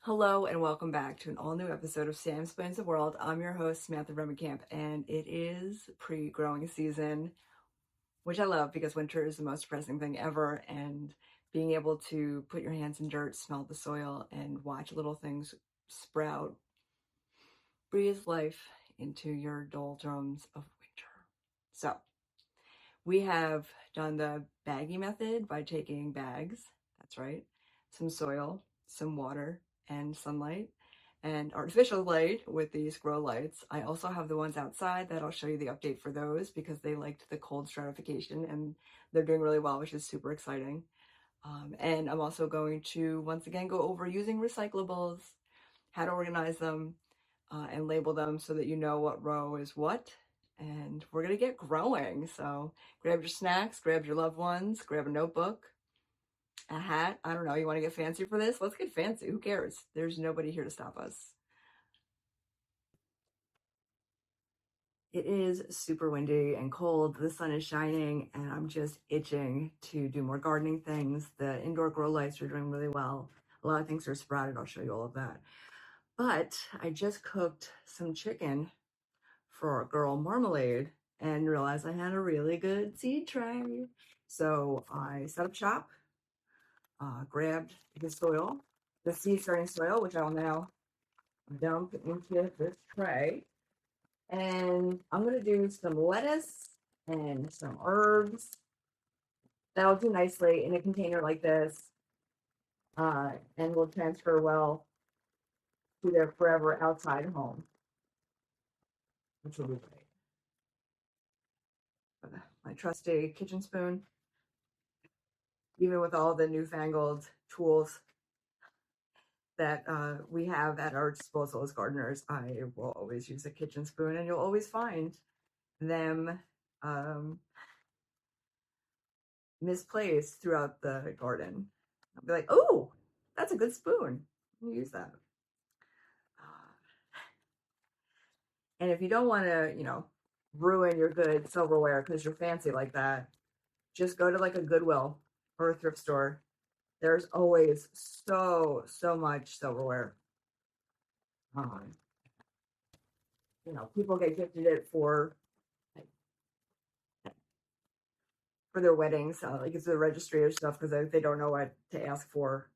Hello and welcome back to an all-new episode of Sam Explains the World. I'm your host, Samantha Bremekamp, and it is pre-growing season, which I love because winter is the most depressing thing ever, and being able to put your hands in dirt, smell the soil, and watch little things sprout breathes life into your doldrums of winter. So, we have done the baggy method by taking bags, that's right, some soil, some water, and sunlight, and artificial light with these grow lights. I also have the ones outside that I'll show you the update for those because they liked the cold stratification and they're doing really well, which is super exciting. And I'm also going to once again go over using recyclables, how to organize them, and label them so that you know what row is what. And we're going to get growing. So grab your snacks, grab your loved ones, grab a notebook, a hat. I don't know. You want to get fancy for this? Let's get fancy. Who cares? There's nobody here to stop us. It is super windy and cold. The sun is shining and I'm just itching to do more gardening things. The indoor grow lights are doing really well. A lot of things are sprouted. I'll show you all of that. But I just cooked some chicken for a girl marmalade and realized I had a really good seed tray. So I set up shop, grabbed the soil, the seed starting soil, which I will now dump into this tray. And I'm going to do some lettuce and some herbs. That'll do nicely in a container like this, and will transfer well to their forever outside home, which will be great. My trusty kitchen spoon, even with all the newfangled tools that we have at our disposal as gardeners, I will always use a kitchen spoon, and you'll always find them misplaced throughout the garden. I'll be like, oh, that's a good spoon. Use that. And if you don't want to, ruin your good silverware because you're fancy like that, just go to like a Goodwill or a thrift store. There's always so much silverware. People get gifted it for their weddings, like it's the registry or stuff because they don't know what to ask for.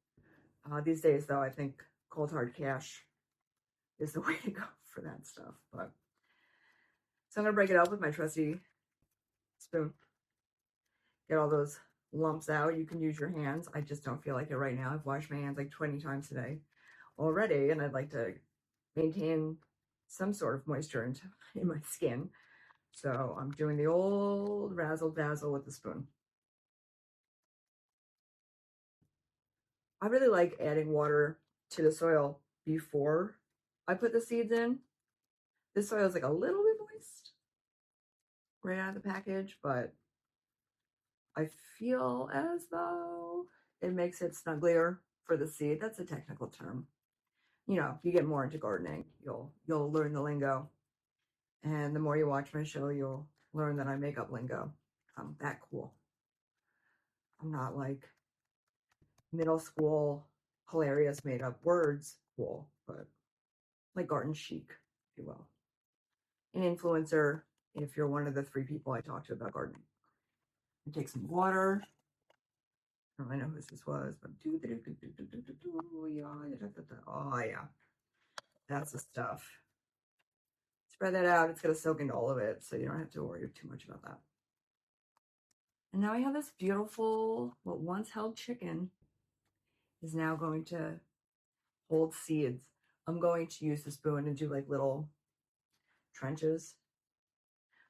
These days, though, I think cold hard cash is the way to go for that stuff. But so I'm gonna break it up with my trusty spoon. Get all those lumps out. You can use your hands. I just don't feel like it right now. I've washed my hands like 20 times today already, and I'd like to maintain some sort of moisture in my skin. So I'm doing the old razzle dazzle with the spoon. I really like adding water to the soil before I put the seeds in. This soil is like a little bit moist right out of the package, but I feel as though it makes it snugglier for the seed. That's a technical term. If you get more into gardening, you'll learn the lingo. And the more you watch my show, you'll learn that I make up lingo. I'm that cool. I'm not like middle school hilarious made up words cool, but like garden chic, if you will. An influencer if you're one of the 3 people I talked to about gardening. And take some water. I don't really know who this was, but oh yeah, that's the stuff. Spread that out. It's going to soak into all of it, so you don't have to worry too much about that. And now I have this beautiful, what once held chicken is now going to hold seeds. I'm going to use the spoon and do like little trenches.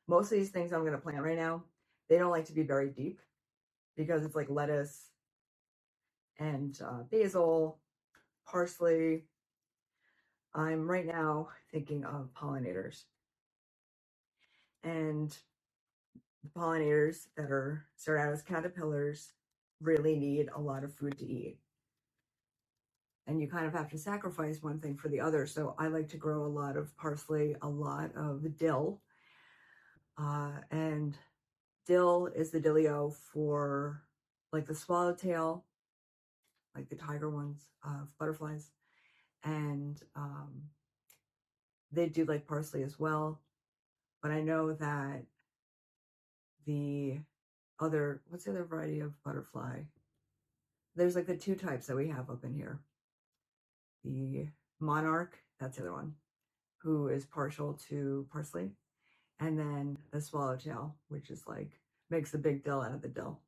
Most of these things I'm going to plant right now, they don't like to be very deep because it's like lettuce and basil, parsley. I'm right now thinking of pollinators. And the pollinators that start out as caterpillars really need a lot of food to eat. And you kind of have to sacrifice one thing for the other. So I like to grow a lot of parsley, a lot of dill. And dill is the dealio for like the swallowtail, like the tiger ones of butterflies. and they do like parsley as well. But I know that the other, what's the other variety of butterfly? There's like the two types that we have up in here. The monarch, that's the other one, who is partial to parsley. And then the swallowtail, which is like, makes a big dill out of the dill.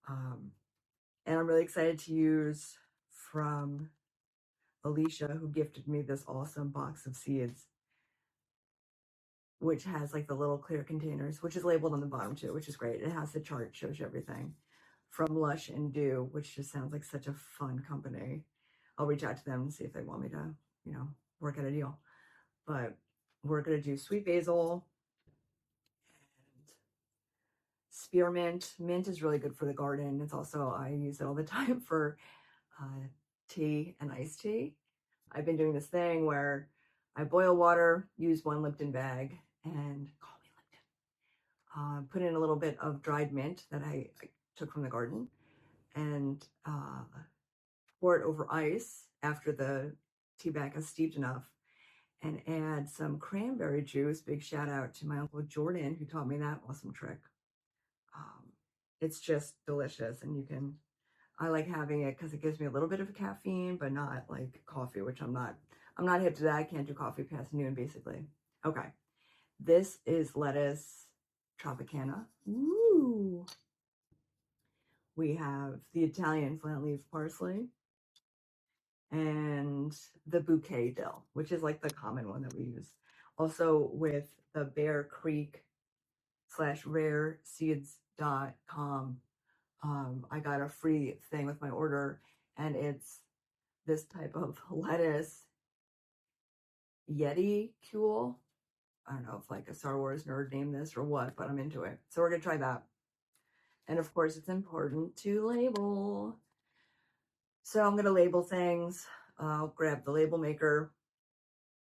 And I'm really excited to use from Alicia, who gifted me this awesome box of seeds, which has like the little clear containers, which is labeled on the bottom too, which is great. It has the chart, shows you everything. From Lush and Dew, which just sounds like such a fun company. I'll reach out to them and see if they want me to, work out a deal. But we're going to do sweet basil and spearmint. Mint is really good for the garden. It's also, I use it all the time for tea and iced tea. I've been doing this thing where I boil water, use 1 Lipton bag, and call me Lipton. Put in a little bit of dried mint that I took from the garden, and pour it over ice after the tea bag is steeped enough, and add some cranberry juice. Big shout out to my Uncle Jordan, who taught me that awesome trick. It's just delicious, and I like having it because it gives me a little bit of a caffeine, but not like coffee, which I'm not hip to that. I can't do coffee past noon, basically. Okay. This is lettuce Tropicana. Ooh. We have the Italian flat leaf parsley and the bouquet dill, which is like the common one that we use. Also with the Bear Creek /rareseeds.com, I got a free thing with my order, and it's this type of lettuce, Yeti Cule. I don't know if like a Star Wars nerd named this or what, but I'm into it. So we're going to try that. And of course, it's important to label. So I'm going to label things. I'll grab the label maker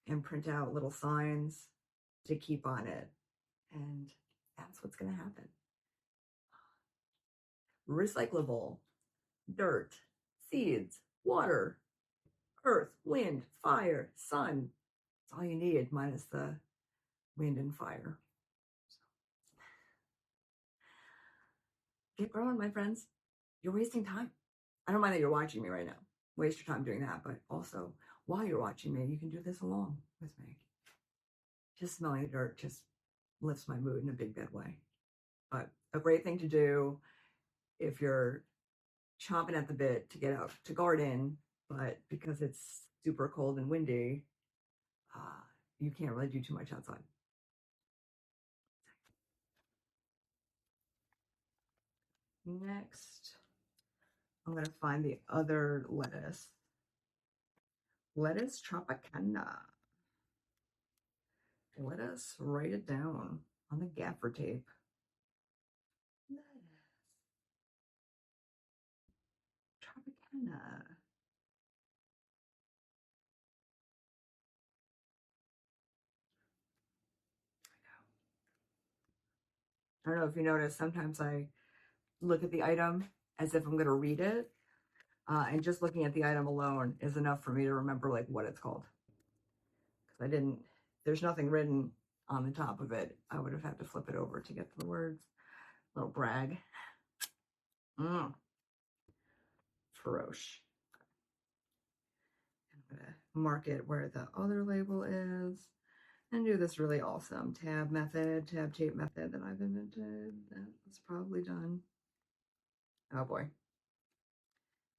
and print out little signs to keep on it. And that's what's going to happen. Recyclable, dirt, seeds, water, earth, wind, fire, sun. That's all you need, minus the wind and fire. Get growing, my friends. You're wasting time. I don't mind that you're watching me right now. Waste your time doing that, but also while you're watching me, you can do this along with me. Just smelling the dirt just lifts my mood in a big, bad way. But a great thing to do if you're chomping at the bit to get out to garden, but because it's super cold and windy, you can't really do too much outside. Next, I'm going to find the other lettuce. Lettuce Tropicana. Let us write it down on the gaffer tape. Lettuce Tropicana. I don't know if you notice, sometimes I look at the item as if I'm going to read it. And just looking at the item alone is enough for me to remember like what it's called. Because there's nothing written on the top of it. I would have had to flip it over to get to the words. Little brag. Feroche. I'm going to mark it where the other label is and do this really awesome tab tape method that I've invented. That's probably done. Oh boy.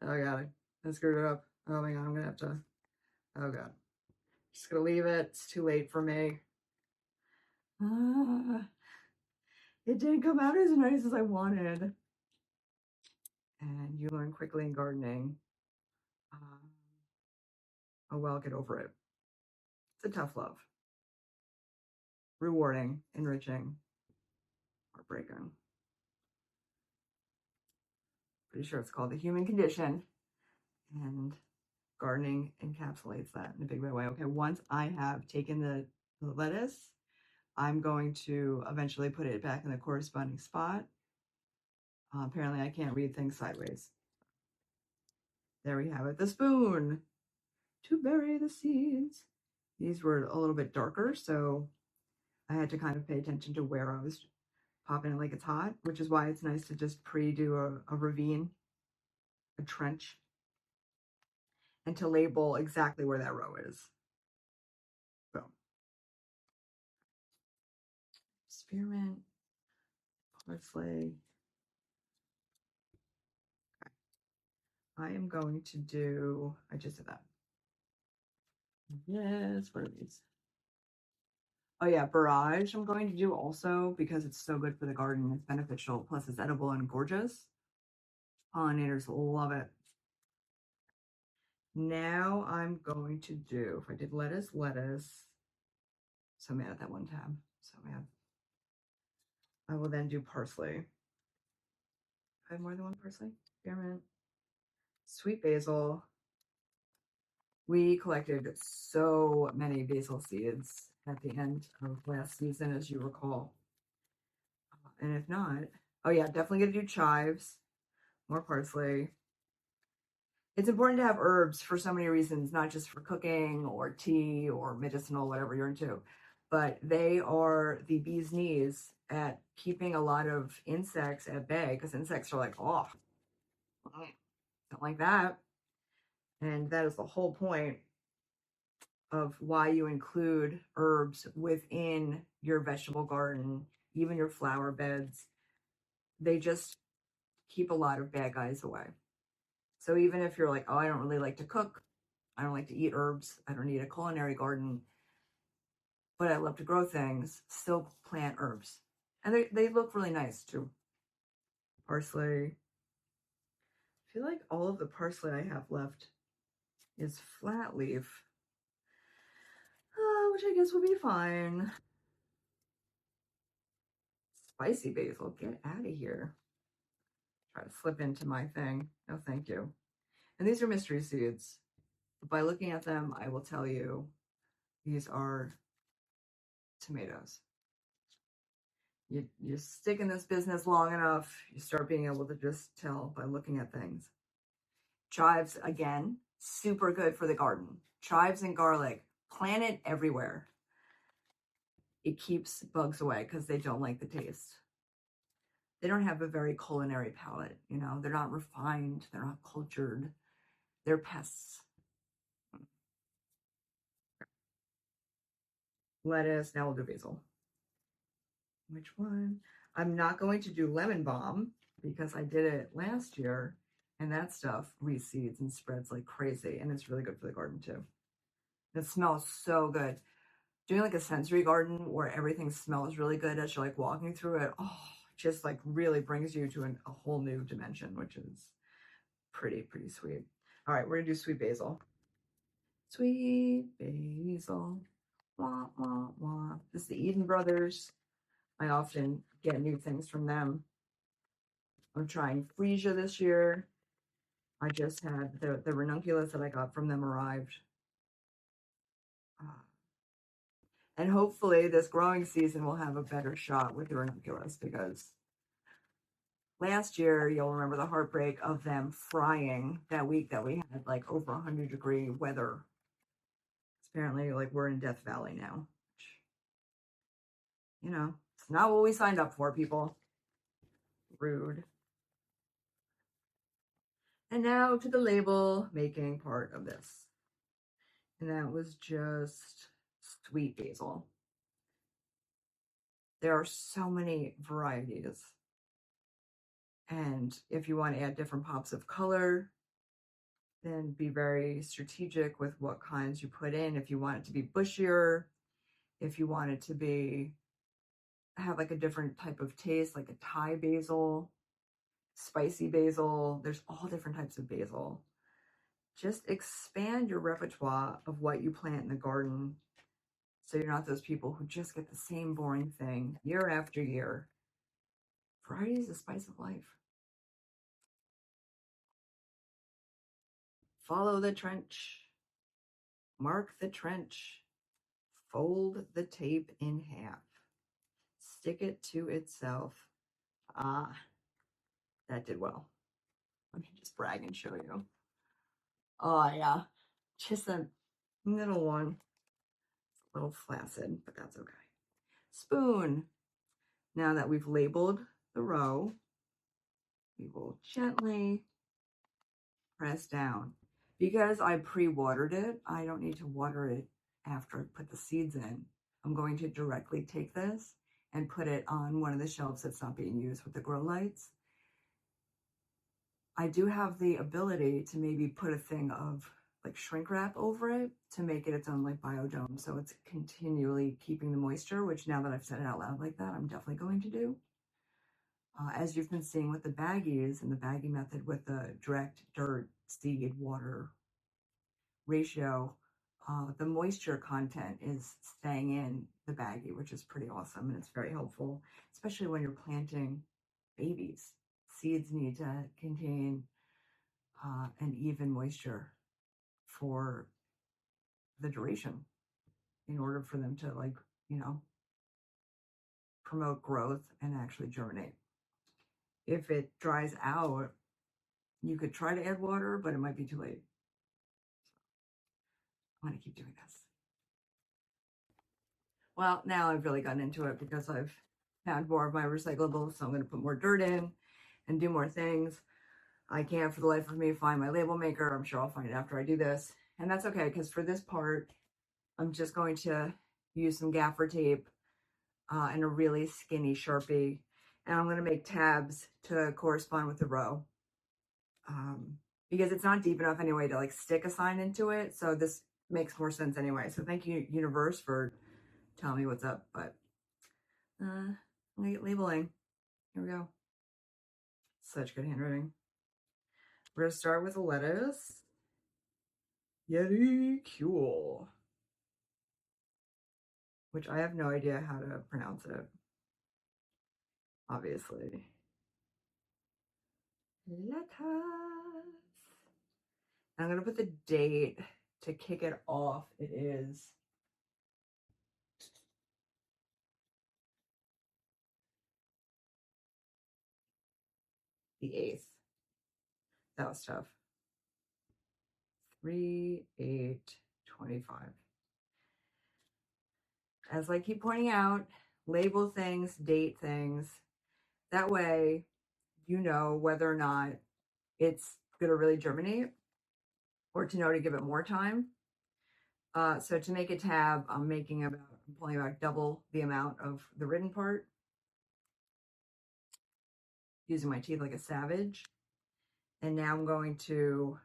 Oh god, I screwed it up. Oh my god, I'm gonna have to, oh god. Just gonna leave it. It's too late for me. It didn't come out as nice as I wanted. And you learn quickly in gardening. Oh well, get over it. It's a tough love. Rewarding, enriching, heartbreaking. Pretty sure it's called The Human Condition. And gardening encapsulates that in a big way. Okay, once I have taken the lettuce, I'm going to eventually put it back in the corresponding spot. Apparently I can't read things sideways. There we have it. The spoon. to bury the seeds. These were a little bit darker, so I had to kind of pay attention to where I was popping it like it's hot, which is why it's nice to just pre-do a ravine, a trench, and to label exactly where that row is. So, spearmint, parsley. I am going to do, I just did that. Yes, what are these? Oh yeah, barrage I'm going to do also because it's so good for the garden. It's beneficial, plus it's edible and gorgeous. Pollinators love it. Now I'm going to do, if I did lettuce, so I'm at that one tab. So I will then do parsley. I have more than one parsley. Spearmint, sweet basil. We collected so many basil seeds at the end of last season, as you recall. And if not, oh yeah, definitely gonna do chives, more parsley. It's important to have herbs for so many reasons, not just for cooking or tea or medicinal, whatever you're into, but they are the bee's knees at keeping a lot of insects at bay, because insects are like, oh, don't like that. And that is the whole point of why you include herbs within your vegetable garden, even your flower beds. They just keep a lot of bad guys away. So even if you're like, oh, I don't really like to cook, I don't like to eat herbs, I don't need a culinary garden, but I love to grow things, still plant herbs. And they look really nice too. Parsley. I feel like all of the parsley I have left is flat leaf, which I guess will be fine. Spicy basil, get out of here. Try to slip into my thing. No, thank you. And these are mystery seeds. By looking at them, I will tell you these are tomatoes. You stick in this business long enough, you start being able to just tell by looking at things. Chives, again, super good for the garden. Chives and garlic, plant it everywhere. It keeps bugs away because they don't like the taste. They don't have a very culinary palate, you know, they're not refined, they're not cultured, they're pests. Lettuce, now we'll do basil. Which one? I'm not going to do lemon balm because I did it last year and that stuff reseeds and spreads like crazy, and it's really good for the garden too. It smells so good. Doing like a sensory garden where everything smells really good as you're like walking through it, oh, just like really brings you to a whole new dimension, which is pretty sweet. All right, we're gonna do sweet basil. Sweet basil. Wah, wah, wah. This is the Eden Brothers. I often get new things from them. I'm trying freesia this year. I just had the ranunculus that I got from them arrived. And hopefully this growing season will have a better shot with the ranunculus, because last year, you'll remember the heartbreak of them frying that week that we had like over 100-degree weather. Apparently, like, we're in Death Valley now. You know, it's not what we signed up for, people. Rude. And now to the label making part of this. And that was just sweet basil. There are so many varieties. And if you want to add different pops of color, then be very strategic with what kinds you put in. If you want it to be bushier, if you want it to have like a different type of taste, like a Thai basil, spicy basil, there's all different types of basil. Just expand your repertoire of what you plant in the garden, so you're not those people who just get the same boring thing year after year. Variety is the spice of life. Follow the trench. Mark the trench. Fold the tape in half. Stick it to itself. Ah, that did well. Let me just brag and show you. Oh, yeah. just the middle one. It's a little flaccid, but that's okay. Spoon. Now that we've labeled the row, we will gently press down. Because I pre-watered it, I don't need to water it after I put the seeds in. I'm going to directly take this and put it on one of the shelves that's not being used with the grow lights. I do have the ability to maybe put a thing of like shrink wrap over it to make it its own like biodome. So it's continually keeping the moisture, which now that I've said it out loud like that, I'm definitely going to do. As you've been seeing with the baggies and the baggy method with the direct dirt, seed, water ratio, the moisture content is staying in the baggy, which is pretty awesome. And it's very helpful, especially when you're planting babies. Seeds need to contain an even moisture for the duration in order for them to, like, you know, promote growth and actually germinate. If it dries out, you could try to add water, but it might be too late. I'm going to keep doing this. Well, now I've really gotten into it because I've found more of my recyclables, so I'm going to put more dirt in and do more things. I can't for the life of me find my label maker. I'm sure I'll find it after I do this. And that's okay, because for this part, I'm just going to use some gaffer tape and a really skinny Sharpie. And I'm going to make tabs to correspond with the row. Because it's not deep enough anyway to like stick a sign into it. So this makes more sense anyway. So thank you, universe, for telling me what's up. But labeling. Here we go. Such good handwriting. We're going to start with a lettuce. Yeti Cool. Which I have no idea how to pronounce it. Obviously. Lettuce. I'm going to put the date to kick it off. It is the 8th. That was tough. 3/8/25. As I keep pointing out, label things, date things. That way, you know whether or not it's going to really germinate or to know to give it more time. So to make a tab, I'm pulling about double the amount of the written part, using my teeth like a savage. And now I'm going to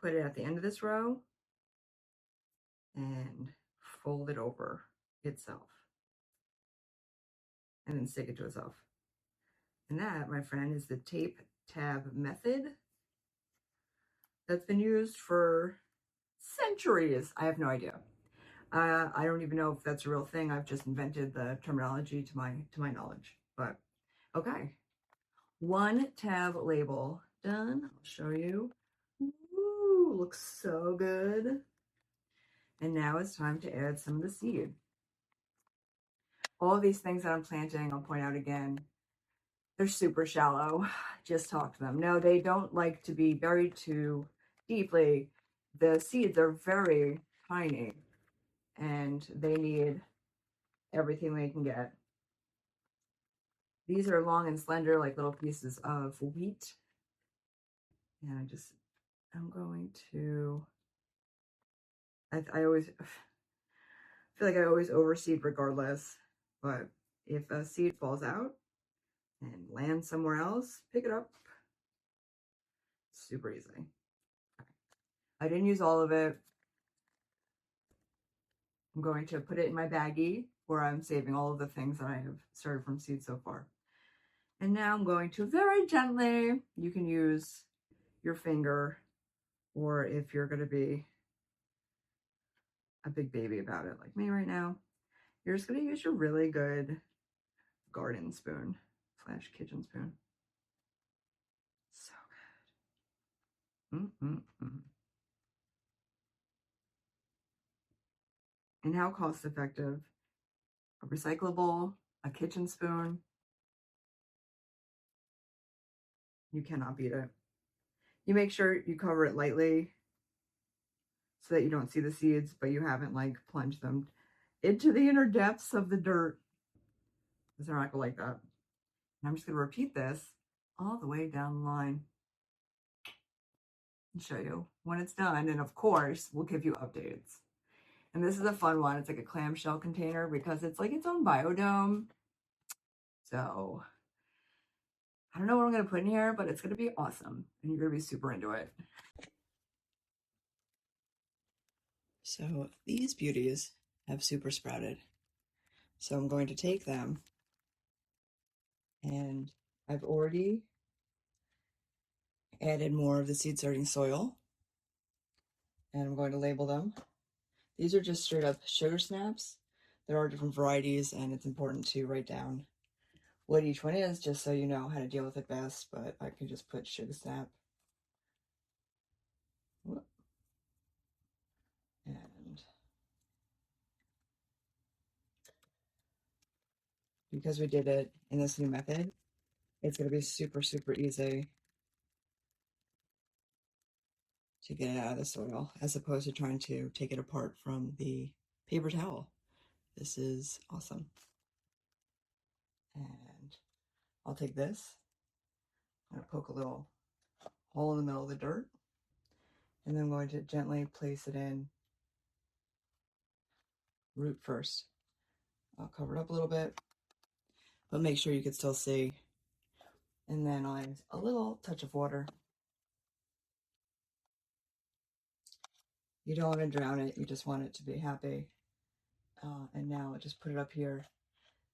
put it at the end of this row and fold it over itself and then stick it to itself. And that, my friend, is the tape tab method that's been used for centuries. I have no idea. I don't even know if that's a real thing. I've just invented the terminology to my knowledge. But okay, 1 tab label done. I'll show you. Ooh, looks so good. And now it's time to add some of the seed. All of these things that I'm planting, I'll point out again, they're super shallow. Just talk to them. No, they don't like to be buried too deeply. The seeds are very tiny and they need everything they can get. These are long and slender, like little pieces of wheat. And I'm going to, I always feel like I always overseed regardless, but if a seed falls out and lands somewhere else, pick it up. Super easy. I didn't use all of it. I'm going to put it in my baggie where I'm saving all of the things that I have started from seed so far. And now I'm going to very gently, you can use your finger, or if you're going to be a big baby about it like me right now, you're just going to use your really good garden spoon / kitchen spoon. So good. And how cost effective? A recyclable, a kitchen spoon. You cannot beat it. You make sure you cover it lightly so that you don't see the seeds, but you haven't like plunged them into the inner depths of the dirt, because they're not gonna like that. And I'm just gonna repeat this all the way down the line and show you when it's done. And of course, we'll give you updates. And this is a fun one. It's like a clamshell container because it's like its own biodome. So I don't know what I'm going to put in here, but it's going to be awesome. And you're going to be super into it. So these beauties have super sprouted. So I'm going to take them, and I've already added more of the seed starting soil, and I'm going to label them. These are just straight up sugar snaps. There are different varieties, and it's important to write down what each one is just so you know how to deal with it best, but I can just put sugar snap. And because we did it in this new method, it's going to be super, super easy to get it out of the soil, as opposed to trying to take it apart from the paper towel. This is awesome. And I'll take this, I'm going to poke a little hole in the middle of the dirt, and then I'm going to gently place it in root first. I'll cover it up a little bit, but make sure you can still see. And then I'll add a little touch of water. You don't want to drown it, you just want it to be happy. And now I'll just put it up here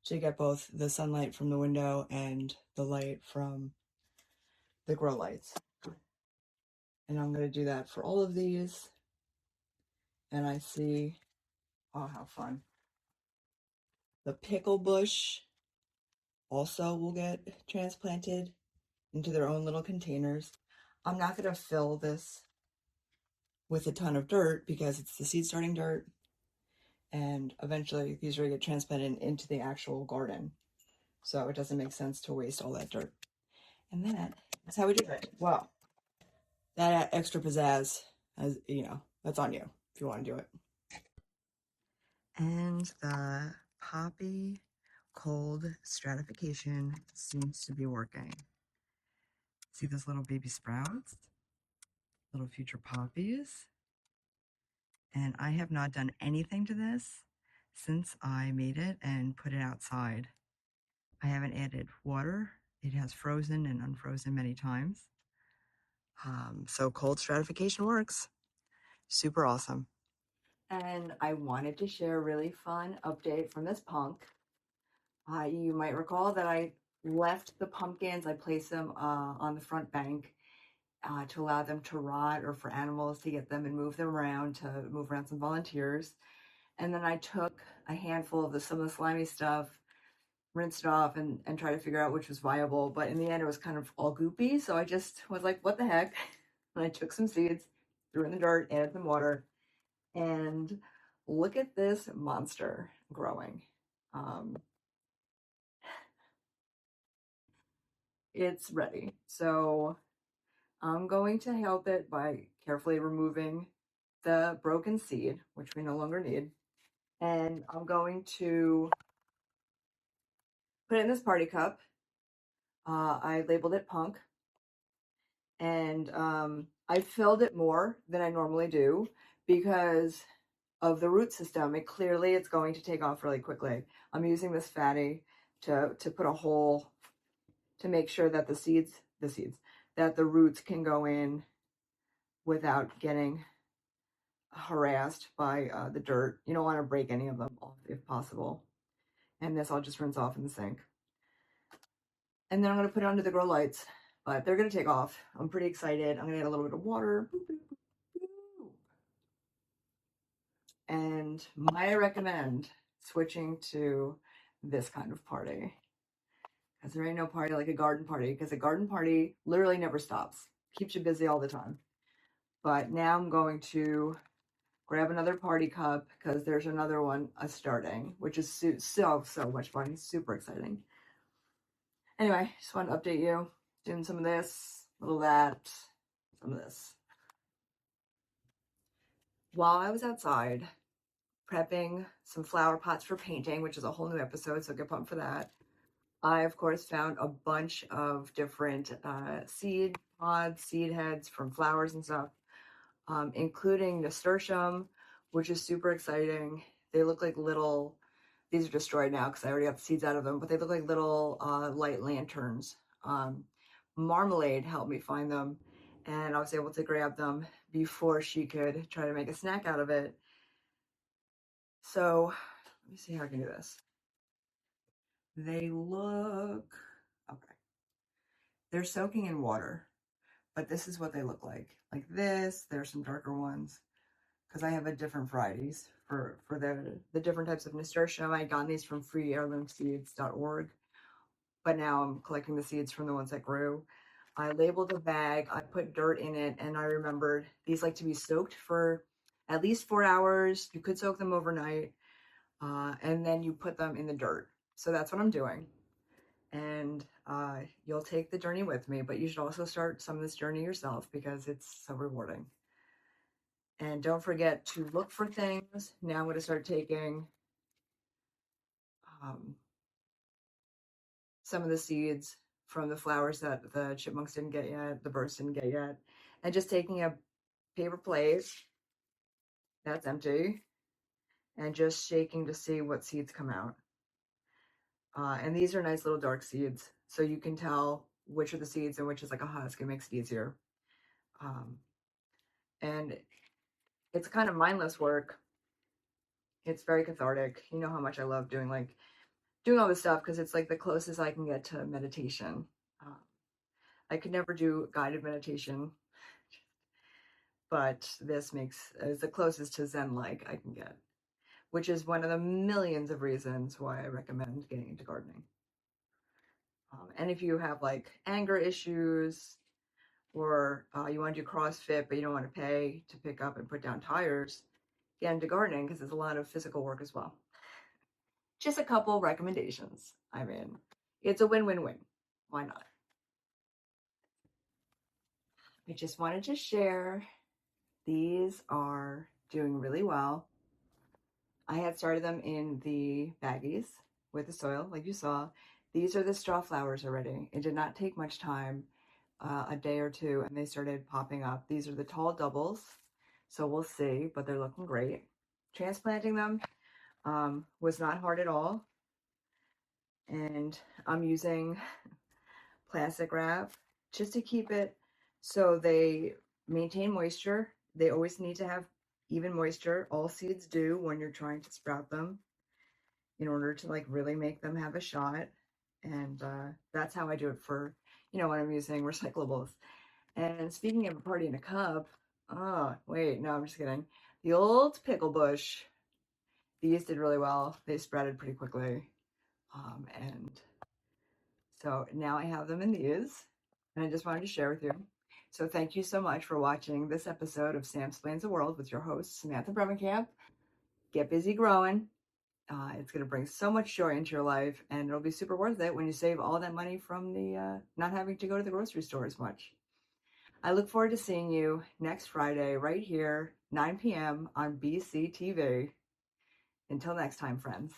so you get both the sunlight from the window and the light from the grow lights. And I'm going to do that for all of these. And I see, oh, how fun. The pickle bush also will get transplanted into their own little containers. I'm not going to fill this with a ton of dirt because it's the seed starting dirt. And eventually these are going to get transplanted into the actual garden. So it doesn't make sense to waste all that dirt. And that's how we do it. Well, that extra pizzazz, as you know, that's on you if you want to do it. And the poppy cold stratification seems to be working. See those little baby sprouts? Little future poppies. And I have not done anything to this since I made it and put it outside. I haven't added water. It has frozen and unfrozen many times. So cold stratification works. Super awesome. And I wanted to share a really fun update from this punk. You might recall that I left the pumpkins, I placed them on the front bank to allow them to rot, or for animals to get them and move them around, to move around some volunteers. And then I took a handful of some of the slimy stuff, rinsed it off, and tried to figure out which was viable. But in the end, it was kind of all goopy. So I just was like, what the heck? And I took some seeds, threw in the dirt, added some water, and look at this monster growing. It's ready. So I'm going to help it by carefully removing the broken seed, which we no longer need. And I'm going to put it in this party cup. I labeled it Punk. And I filled it more than I normally do because of the root system. It's going to take off really quickly. I'm using this fatty to put a hole to make sure that that the roots can go in without getting harassed by the dirt. You don't want to break any of them off if possible. And this I'll just rinse off in the sink. And then I'm going to put it under the grow lights, but they're going to take off. I'm pretty excited. I'm going to add a little bit of water. And might I recommend switching to this kind of party, because there ain't no party like a garden party, because a garden party literally never stops. Keeps you busy all the time. But now I'm going to grab another party cup because there's another one starting, which is so much fun. Super exciting. Anyway, just want to update you. Doing some of this, a little of that, some of this. while I was outside prepping some flower pots for painting, which is a whole new episode, so get pumped for that, I, of course, found a bunch of different seed pods, seed heads from flowers and stuff, including nasturtium, which is super exciting. They look like little, these are destroyed now because I already got the seeds out of them, but they look like little light lanterns. Marmalade helped me find them, and I was able to grab them before she could try to make a snack out of it. So let me see how I can do this. They look, okay. They're soaking in water, but this is what they look like. Like this, there's some darker ones because I have a different varieties for the different types of nasturtium. I got these from freeheirloomseeds.org, but now I'm collecting the seeds from the ones that grew. I labeled a bag, I put dirt in it, and I remembered these like to be soaked for at least 4 hours. You could soak them overnight, and then you put them in the dirt. So that's what I'm doing. And you'll take the journey with me, but you should also start some of this journey yourself because it's so rewarding. And don't forget to look for things. Now I'm going to start taking some of the seeds from the flowers that the chipmunks didn't get yet, the birds didn't get yet, and just taking a paper plate that's empty and just shaking to see what seeds come out. And these are nice little dark seeds, so you can tell which are the seeds and which is like a husk. It makes it easier. And it's kind of mindless work. It's very cathartic. You know how much I love doing all this stuff because it's like the closest I can get to meditation. I could never do guided meditation, but this is the closest to Zen-like I can get, which is one of the millions of reasons why I recommend getting into gardening. And if you have like anger issues, or you want to do CrossFit but you don't want to pay to pick up and put down tires, get into gardening because it's a lot of physical work as well. Just a couple recommendations. I mean, it's a win-win-win. Why not? I just wanted to share. These are doing really well. I had started them in the baggies with the soil, like you saw. These are the straw flowers already. It did not take much time, a day or two, and they started popping up. These are the tall doubles, so we'll see, but they're looking great. Transplanting them was not hard at all, and I'm using plastic wrap just to keep it so they maintain moisture. They always need to have even moisture. All seeds do when you're trying to sprout them in order to like really make them have a shot. And that's how I do it for, when I'm using recyclables. And speaking of a party in a cup, oh, wait, no, I'm just kidding. The old pickle bush, these did really well. They sprouted pretty quickly. And so now I have them in these, and I just wanted to share with you. So thank you so much for watching this episode of Sam Explains the World with your host, Samantha Bremekamp. Get busy growing. It's going to bring so much joy into your life, and it'll be super worth it when you save all that money from the not having to go to the grocery store as much. I look forward to seeing you next Friday right here, 9 p.m. on BCTV. Until next time, friends.